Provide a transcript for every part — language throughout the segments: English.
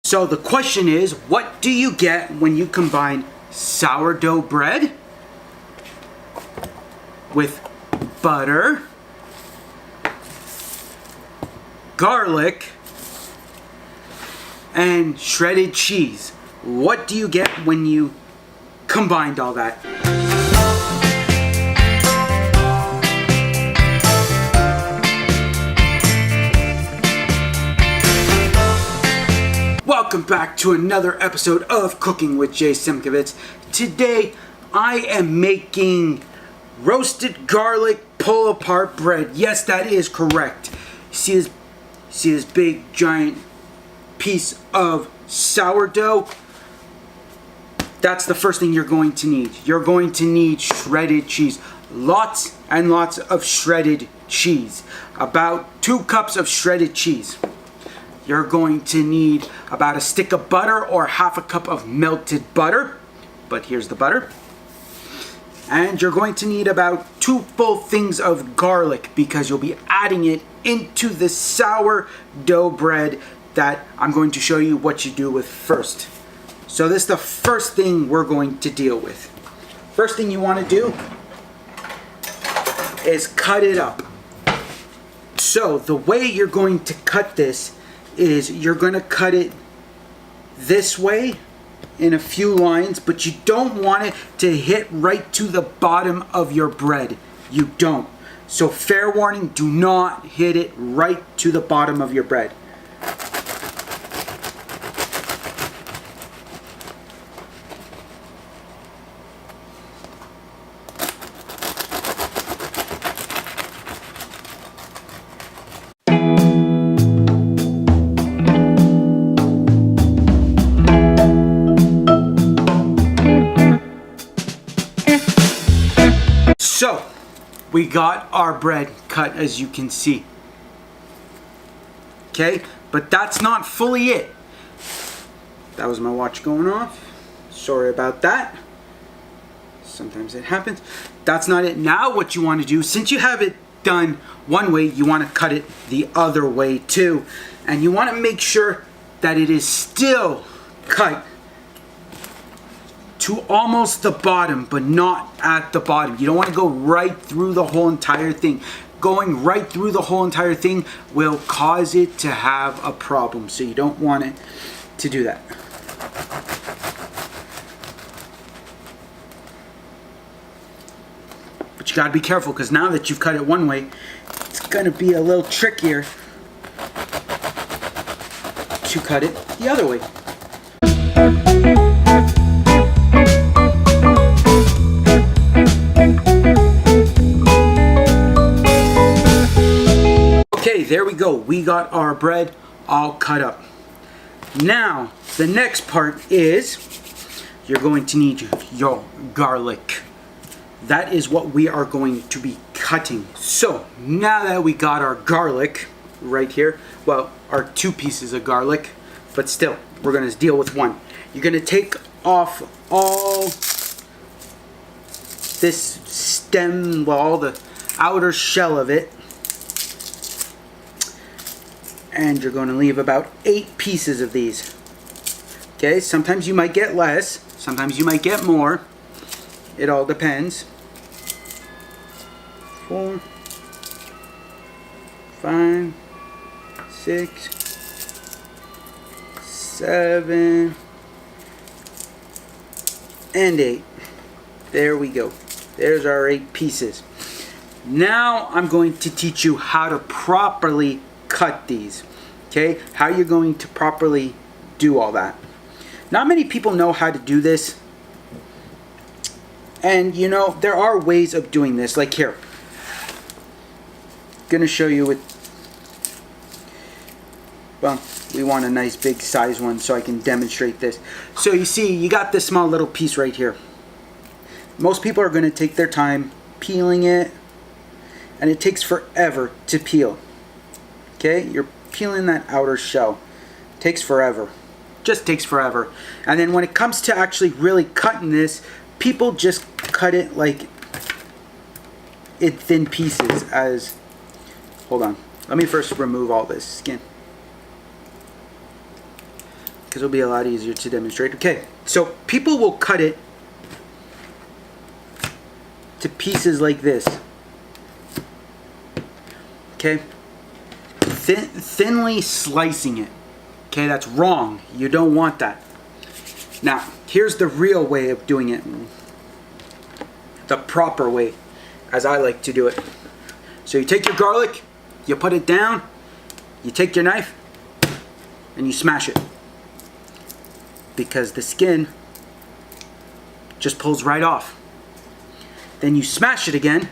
So the question is, what do you get when you combine sourdough bread with butter, garlic, and shredded cheese? What do you get when you combined all that? Welcome back to another episode of Cooking with Jay Simkovitz. Today I am making roasted garlic pull-apart bread. Yes, that is correct. See this big giant piece of sourdough? That's the first thing you're going to need. You're going to need shredded cheese. Lots and lots of shredded cheese. About 2 cups of shredded cheese. You're going to need about a stick of butter or half a cup of melted butter. But here's the butter. And you're going to need about 2 full things of garlic because you'll be adding it into the sourdough bread that I'm going to show you what you do with first. So this is the first thing we're going to deal with. First thing you want to do is cut it up. So the way you're going to cut this is you're going to cut it this way in a few lines, but you don't want it to hit right to the bottom of your bread. You don't. So fair warning, do not hit it right to the bottom of your bread. So, we got our bread cut, as you can see. Okay, but that's not fully it. That was my watch going off. Sorry about that. Sometimes it happens. That's not it. Now what you want to do, since you have it done one way, you want to cut it the other way too. And you want to make sure that it is still cut to almost the bottom, but not at the bottom. You don't want to go right through the whole entire thing. Going right through the whole entire thing will cause it to have a problem, so you don't want it to do that. But you gotta be careful, because now that you've cut it one way, it's gonna be a little trickier to cut it the other way. Okay, there we go. We got our bread all cut up. Now, the next part is you're going to need your garlic. That is what we are going to be cutting. So, now that we got our garlic right here, well, our 2 pieces of garlic, but still, we're going to deal with one. You're going to take off all this stem, well, all the outer shell of it. And you're going to leave about 8 pieces of these. Okay, sometimes you might get less, sometimes you might get more. It all depends. 4, 5, 6, 7, and 8. There we go. There's our 8 pieces. Now I'm going to teach you how to properly cut these. Okay, how you're going to properly do all that. Not many people know how to do this, and you know, there are ways of doing this. Like here, gonna show you with, well, we want a nice big size one so I can demonstrate this. So you see, you got this small little piece right here. Most people are gonna take their time peeling it, and it takes forever to peel. Okay, you're peeling that outer shell. Takes forever. Just takes forever. And then when it comes to actually really cutting this, people just cut it like in thin pieces as, hold on, let me first remove all this skin. because it'll be a lot easier to demonstrate. Okay, so people will cut it to pieces like this. Okay, thinly slicing it. Okay, that's wrong. You don't want that. Now, here's the real way of doing it. The proper way, as I like to do it. So you take your garlic, you put it down, you take your knife, and you smash it. Because the skin just pulls right off. Then you smash it again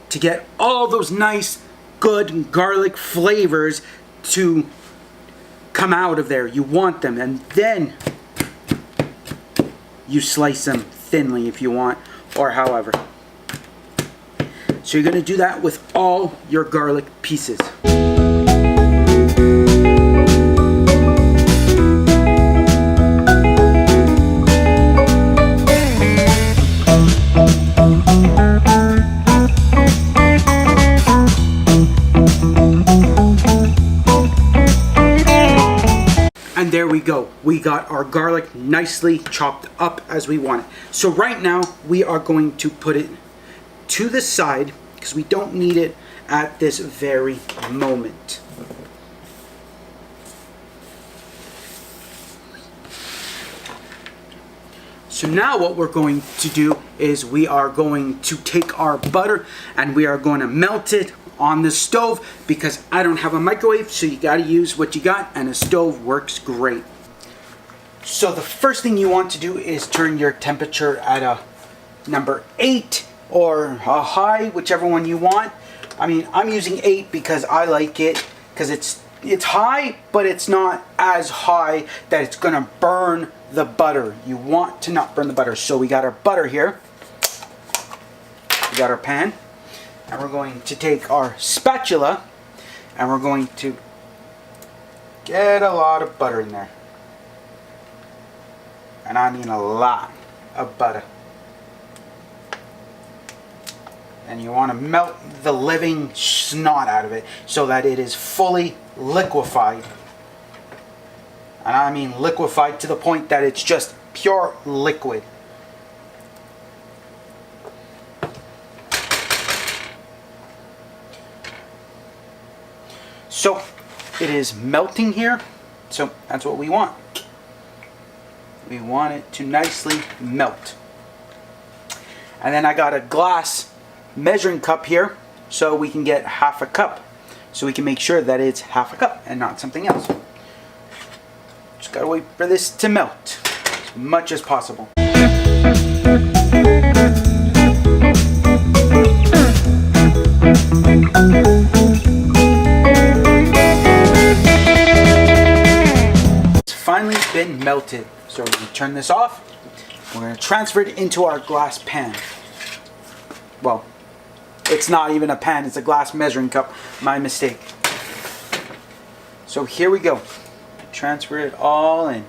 to get all those nice, good garlic flavors to come out of there. You want them, and then you slice them thinly if you want, or however. So you're going to do that with all your garlic pieces. And there we go. We got our garlic nicely chopped up as we want it. So right now we are going to put it to the side because we don't need it at this very moment. So now what we're going to do is we are going to take our butter and we are going to melt it on the stove because I don't have a microwave, so you got to use what you got, and a stove works great. So the first thing you want to do is turn your temperature at a number 8 or a high, whichever one you want. I mean, I'm using 8 because I like it because it's high, but it's not as high that it's gonna burn the butter. You want to not burn the butter. So we got our butter here. We got our pan. And we're going to take our spatula and we're going to get a lot of butter in there. And I mean a lot of butter. And you want to melt the living snot out of it so that it is fully liquefied. And I mean liquefied to the point that it's just pure liquid. So it is melting here, so that's what we want. We want it to nicely melt. And then I got a glass measuring cup here, so we can get half a cup. So we can make sure that it's half a cup and not something else. Just gotta wait for this to melt as much as possible. Finally been melted. So we're going to turn this off. We're going to transfer it into our glass pan. Well, it's not even a pan, it's a glass measuring cup. My mistake. So here we go. Transfer it all in.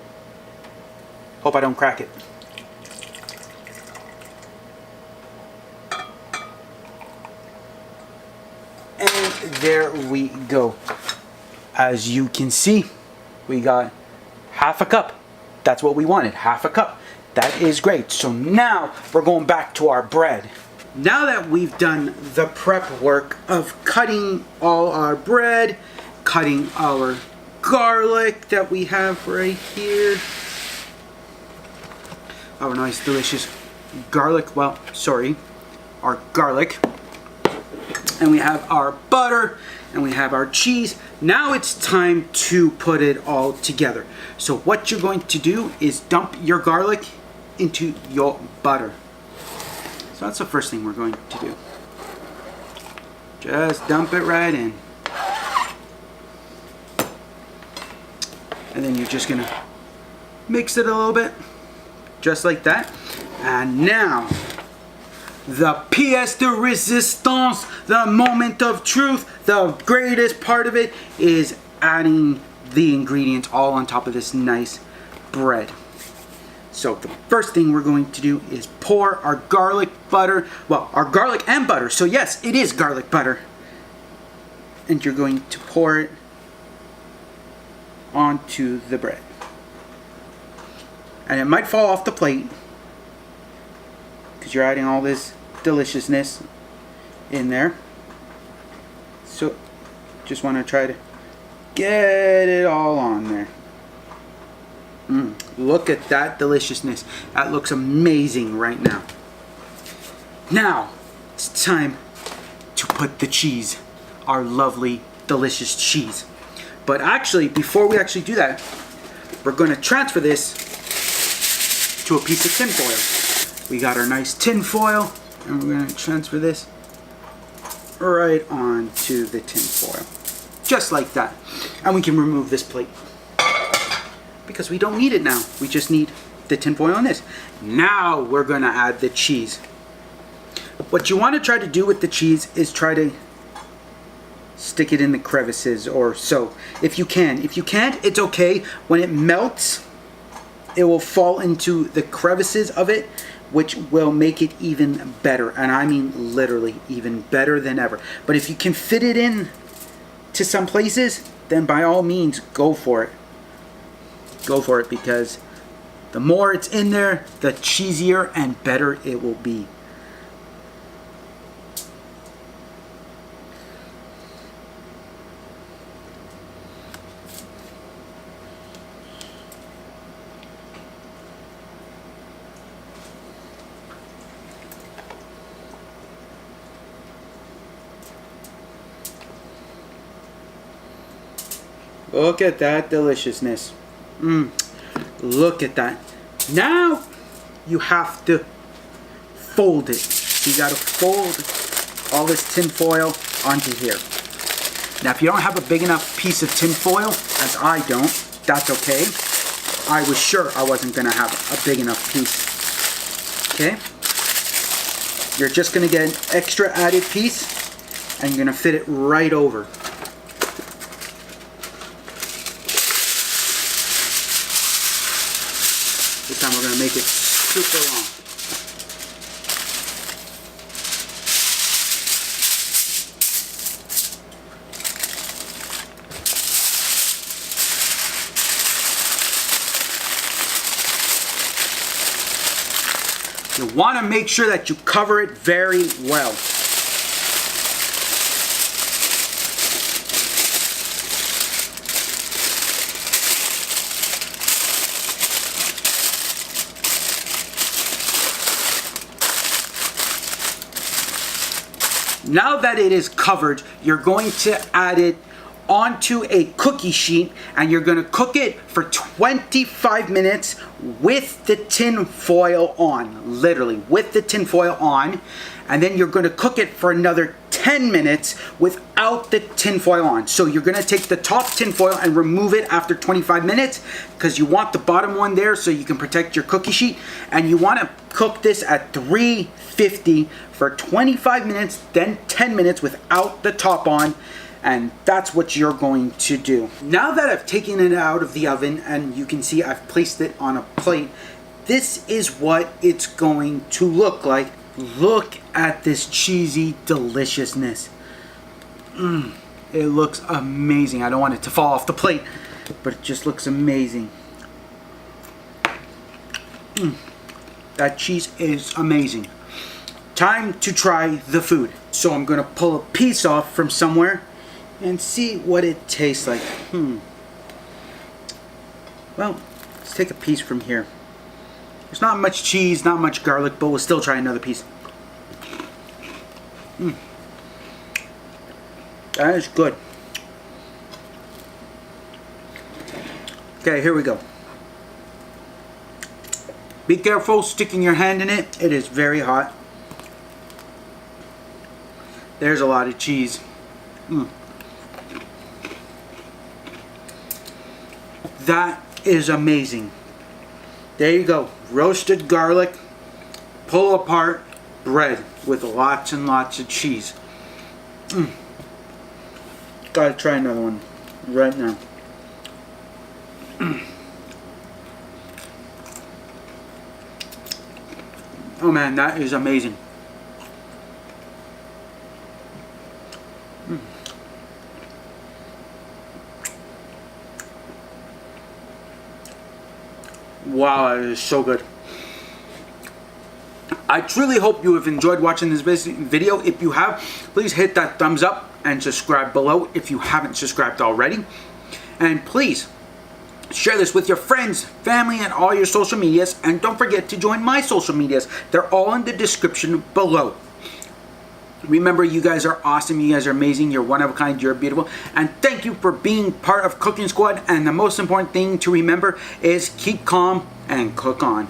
Hope I don't crack it. And there we go. As you can see, we got half a cup. That's what we wanted, half a cup. That is great. So now we're going back to our bread. Now that we've done the prep work of cutting all our bread, cutting our garlic that we have right here. Our nice delicious garlic, our garlic. And we have our butter and we have our cheese. Now it's time to put it all together. So what you're going to do is dump your garlic into your butter. So that's the first thing we're going to do. Just dump it right in. And then you're just gonna mix it a little bit, just like that. And now, the pièce de résistance, the moment of truth, the greatest part of it is adding the ingredients all on top of this nice bread. So the first thing we're going to do is pour our garlic butter, our garlic and butter. So yes, it is garlic butter. And you're going to pour it onto the bread. And it might fall off the plate because you're adding all this deliciousness in there. So just want to try to get it all on there. Look at that deliciousness. That looks amazing right now. Now it's time to put the cheese, our lovely delicious cheese. But actually, before we actually do that, we're going to transfer this to a piece of tin foil. We got our nice tin foil, and we're going to transfer this right onto the tin foil. Just like that. And we can remove this plate, because we don't need it now. We just need the tin foil on this. Now we're going to add the cheese. What you want to try to do with the cheese is try to stick it in the crevices or so, if you can. If you can't, it's okay. When it melts, it will fall into the crevices of it, which will make it even better. And I mean literally even better than ever. But if you can fit it in to some places, then by all means go for it. Go for it, because the more it's in there, the cheesier and better it will be. Look at that deliciousness. Look at that. Now you have to fold it. So you got to fold all this tin foil onto here. Now if you don't have a big enough piece of tin foil, as I don't, that's okay. I was sure I wasn't going to have a big enough piece. Okay? You're just going to get an extra added piece, and you're going to fit it right over. This time we're going to make it super long. You want to make sure that you cover it very well. Now that it is covered, you're going to add it onto a cookie sheet, and you're going to cook it for 25 minutes with the tin foil on, literally with the tin foil on, and then you're going to cook it for another 10 minutes without the tin foil on. So you're going to take the top tin foil and remove it after 25 minutes, because you want the bottom one there so you can protect your cookie sheet, and you want to cook this at 350 for 25 minutes, then 10 minutes without the top on. And that's what you're going to do. Now that I've taken it out of the oven, and you can see I've placed it on a plate, this is what it's going to look like. Look at this cheesy deliciousness. It looks amazing. I don't want it to fall off the plate, but it just looks amazing. That cheese is amazing. Time to try the food. So I'm going to pull a piece off from somewhere and see what it tastes like. Well, let's take a piece from here. There's not much cheese, not much garlic, but we'll still try another piece. That is good. Okay, here we go. Be careful sticking your hand in it. It is very hot. There's a lot of cheese. That is amazing. There you go. Roasted garlic, pull apart bread with lots and lots of cheese. Gotta try another one right now. Oh man, that is amazing. Wow, it is so good. I truly hope you have enjoyed watching this video. If you have, please hit that thumbs up and subscribe below if you haven't subscribed already. And please share this with your friends, family, and all your social medias. And don't forget to join my social medias. They're all in the description below. Remember, you guys are awesome. You guys are amazing. You're one of a kind. You're beautiful. And thank you for being part of Cooking Squad. And the most important thing to remember is keep calm and cook on.